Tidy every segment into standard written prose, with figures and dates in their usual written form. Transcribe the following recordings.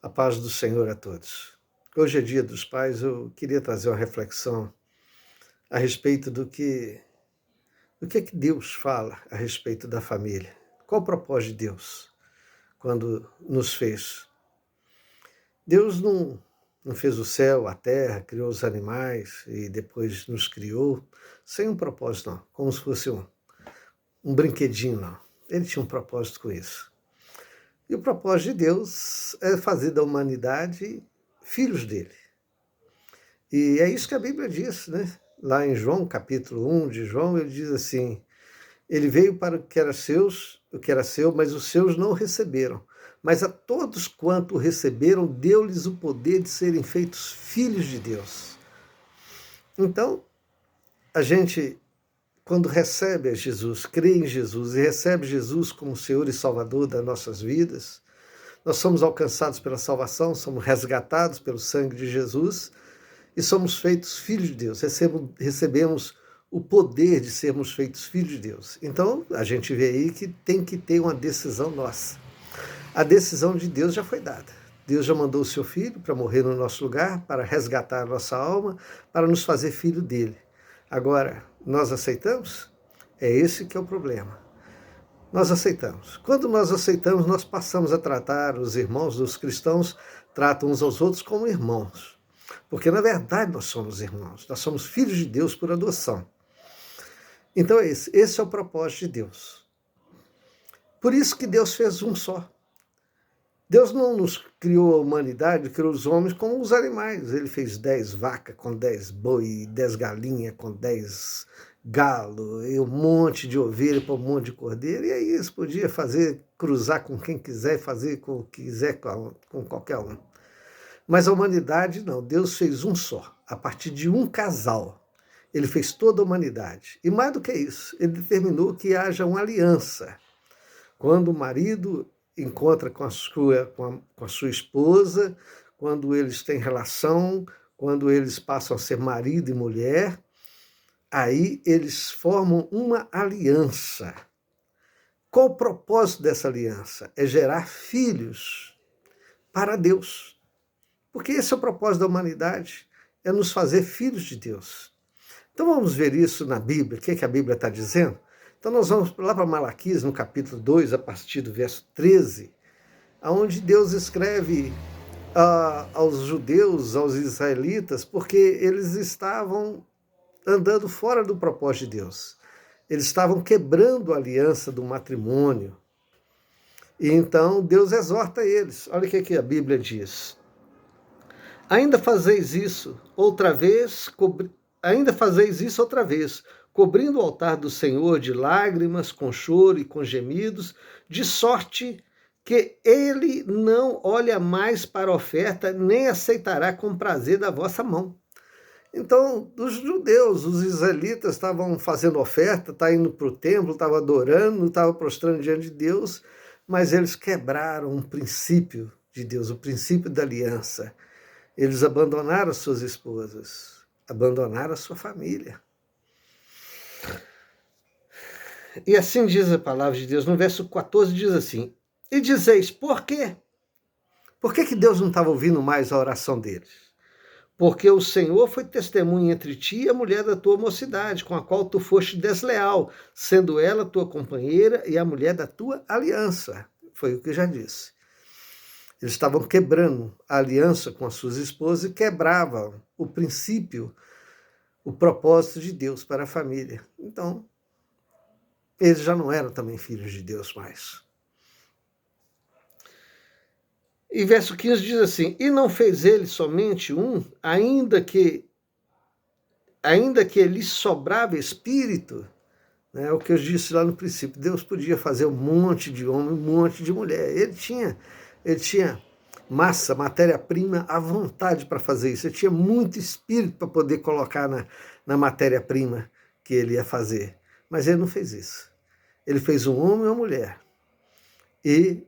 A paz do Senhor a todos. Hoje é Dia dos Pais, eu queria trazer uma reflexão a respeito do que Deus fala a respeito da família. Qual o propósito de Deus quando nos fez? Deus não fez o céu, a terra, criou os animais e depois nos criou sem um propósito, não, como se fosse um brinquedinho, não. Ele tinha um propósito com isso. E o propósito de Deus é fazer da humanidade filhos dele. E é isso que a Bíblia diz, né? Lá em João, capítulo 1 de João, ele diz assim: ele veio para o que era seu, mas os seus não receberam. Mas a todos quanto o receberam, deu-lhes o poder de serem feitos filhos de Deus. Então, a gente, quando recebe a Jesus, crê em Jesus e recebe Jesus como Senhor e Salvador das nossas vidas, nós somos alcançados pela salvação, somos resgatados pelo sangue de Jesus e somos feitos filhos de Deus. Recebemos o poder de sermos feitos filhos de Deus. Então, a gente vê aí que tem que ter uma decisão nossa. A decisão de Deus já foi dada. Deus já mandou o seu Filho para morrer no nosso lugar, para resgatar a nossa alma, para nos fazer filho dele. Agora, nós aceitamos? É esse que é o problema. Nós aceitamos. Quando nós aceitamos, nós passamos a tratar os irmãos, os cristãos tratam uns aos outros como irmãos. Porque, na verdade, nós somos irmãos. Nós somos filhos de Deus por adoção. Então, esse é o propósito de Deus. Por isso que Deus fez um só. Deus não nos criou a humanidade, criou os homens como os animais. Ele fez 10 vacas com 10 boi, 10 galinhas com 10 galo, e um monte de ovelha para um monte de cordeiro. E aí eles podiam cruzar com quem quiser, fazer com o que quiser com qualquer um. Mas a humanidade não. Deus fez um só, a partir de um casal. Ele fez toda a humanidade. E mais do que isso, ele determinou que haja uma aliança. Quando o marido encontra com a sua esposa, quando eles têm relação, quando eles passam a ser marido e mulher, aí eles formam uma aliança. Qual o propósito dessa aliança? É gerar filhos para Deus. Porque esse é o propósito da humanidade, é nos fazer filhos de Deus. Então vamos ver isso na Bíblia, o que a Bíblia está dizendo? Então nós vamos lá para Malaquias, no capítulo 2, a partir do verso 13, onde Deus escreve aos judeus, aos israelitas, porque eles estavam andando fora do propósito de Deus. Eles estavam quebrando a aliança do matrimônio. E então Deus exorta eles. Olha o que a Bíblia diz. Ainda fazeis isso outra vez, cobrindo o altar do Senhor de lágrimas, com choro e com gemidos, de sorte que ele não olha mais para a oferta, nem aceitará com prazer da vossa mão. Então, os judeus, os israelitas estavam fazendo oferta, estavam indo para o templo, estavam adorando, estavam prostrando diante de Deus, mas eles quebraram um princípio de Deus, o princípio da aliança. Eles abandonaram as suas esposas, abandonaram a sua família. E assim diz a palavra de Deus, no verso 14 diz assim: e dizeis, por quê? Por que Deus não estava ouvindo mais a oração deles? Porque o Senhor foi testemunha entre ti e a mulher da tua mocidade, com a qual tu foste desleal, sendo ela tua companheira e a mulher da tua aliança. Foi o que eu já disse. Eles estavam quebrando a aliança com as suas esposas e quebravam o princípio, o propósito de Deus para a família. Então, eles já não eram também filhos de Deus mais. E verso 15 diz assim: e não fez ele somente um, ainda que lhe sobrava espírito, né? O que eu disse lá no princípio, Deus podia fazer um monte de homem, um monte de mulher. Ele tinha massa, matéria-prima à vontade para fazer isso. Ele tinha muito espírito para poder colocar na matéria-prima que ele ia fazer. Mas ele não fez isso. Ele fez um homem e uma mulher. E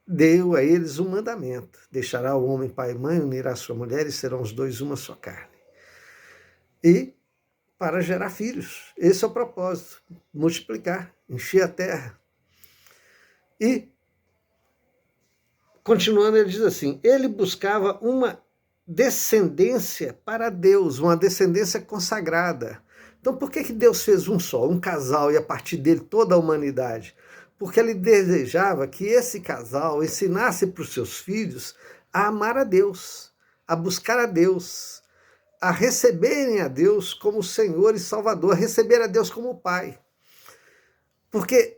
deu a eles um mandamento: deixará o homem pai e mãe, unirá a sua mulher e serão os dois uma só carne. E para gerar filhos. Esse é o propósito: multiplicar, encher a terra. E continuando, ele diz assim, ele buscava uma descendência para Deus, uma descendência consagrada. Então, por que Deus fez um só, um casal, e a partir dele toda a humanidade? Porque ele desejava que esse casal ensinasse para os seus filhos a amar a Deus, a buscar a Deus, a receberem a Deus como Senhor e Salvador, a receber a Deus como Pai. Porque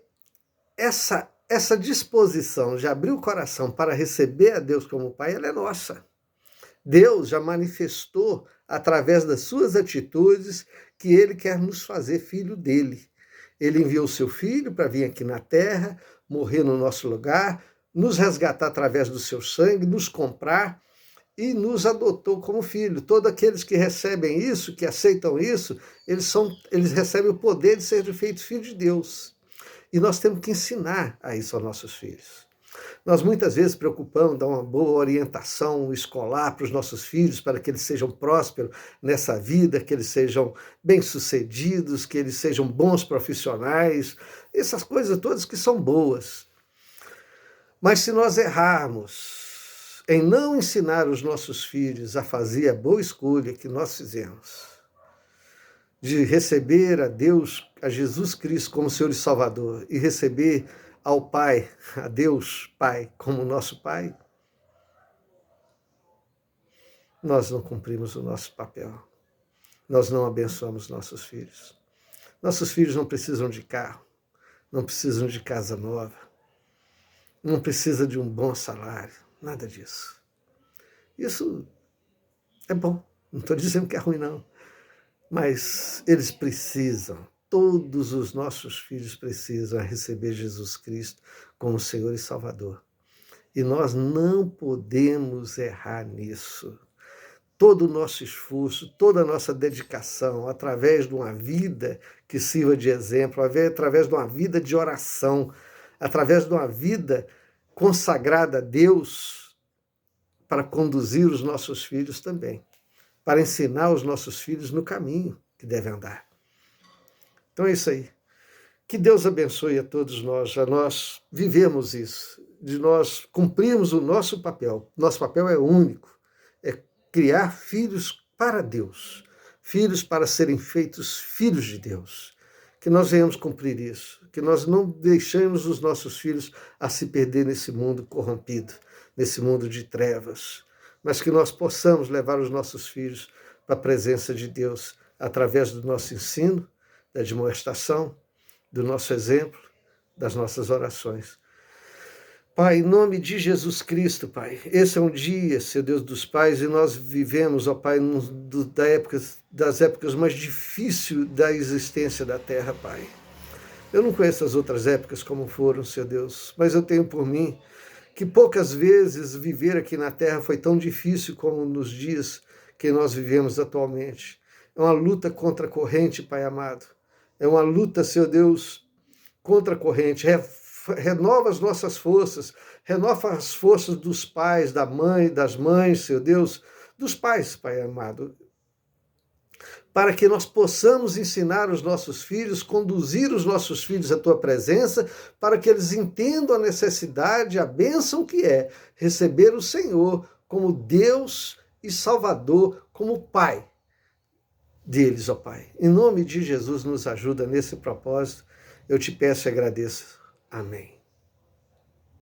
essa disposição de abrir o coração para receber a Deus como Pai, ela é nossa. Deus já manifestou, através das suas atitudes, que Ele quer nos fazer filho dele. Ele enviou o seu Filho para vir aqui na terra, morrer no nosso lugar, nos resgatar através do seu sangue, nos comprar e nos adotou como filho. Todos aqueles que recebem isso, que aceitam isso, eles recebem o poder de serem feitos filhos de Deus. E nós temos que ensinar a isso aos nossos filhos. Nós muitas vezes preocupamos, dar uma boa orientação escolar para os nossos filhos, para que eles sejam prósperos nessa vida, que eles sejam bem-sucedidos, que eles sejam bons profissionais, essas coisas todas que são boas. Mas se nós errarmos em não ensinar os nossos filhos a fazer a boa escolha que nós fizemos, de receber a Deus, a Jesus Cristo como Senhor e Salvador, e receber ao Pai, a Deus Pai, como nosso Pai, nós não cumprimos o nosso papel. Nós não abençoamos nossos filhos. Nossos filhos não precisam de carro, não precisam de casa nova, não precisam de um bom salário, nada disso. Isso é bom, não estou dizendo que é ruim, não. Mas eles precisam, todos os nossos filhos precisam receber Jesus Cristo como Senhor e Salvador. E nós não podemos errar nisso. Todo o nosso esforço, toda a nossa dedicação, através de uma vida que sirva de exemplo, através de uma vida de oração, através de uma vida consagrada a Deus, para conduzir os nossos filhos também, para ensinar os nossos filhos no caminho que devem andar. Então é isso aí. Que Deus abençoe a todos nós, a nós vivemos isso, de nós cumprirmos o nosso papel. Nosso papel é único, é criar filhos para Deus, filhos para serem feitos filhos de Deus. Que nós venhamos cumprir isso, que nós não deixemos os nossos filhos a se perder nesse mundo corrompido, nesse mundo de trevas, mas que nós possamos levar os nossos filhos para a presença de Deus através do nosso ensino, da admoestação, do nosso exemplo, das nossas orações. Pai, em nome de Jesus Cristo, Pai, esse é um dia, Senhor Deus dos pais, e nós vivemos, ó Pai, das épocas mais difíceis da existência da terra, Pai. Eu não conheço as outras épocas como foram, Senhor Deus, mas eu tenho por mim que poucas vezes viver aqui na terra foi tão difícil como nos dias que nós vivemos atualmente. É uma luta contra a corrente, Pai amado. É uma luta, Senhor Deus, contra a corrente. Renova as nossas forças, renova as forças dos pais, das mães, Senhor Deus, dos pais, Pai amado, para que nós possamos ensinar os nossos filhos, conduzir os nossos filhos à Tua presença, para que eles entendam a necessidade, a bênção que é receber o Senhor como Deus e Salvador, como Pai deles, ó Pai. Em nome de Jesus, nos ajuda nesse propósito. Eu te peço e agradeço. Amém.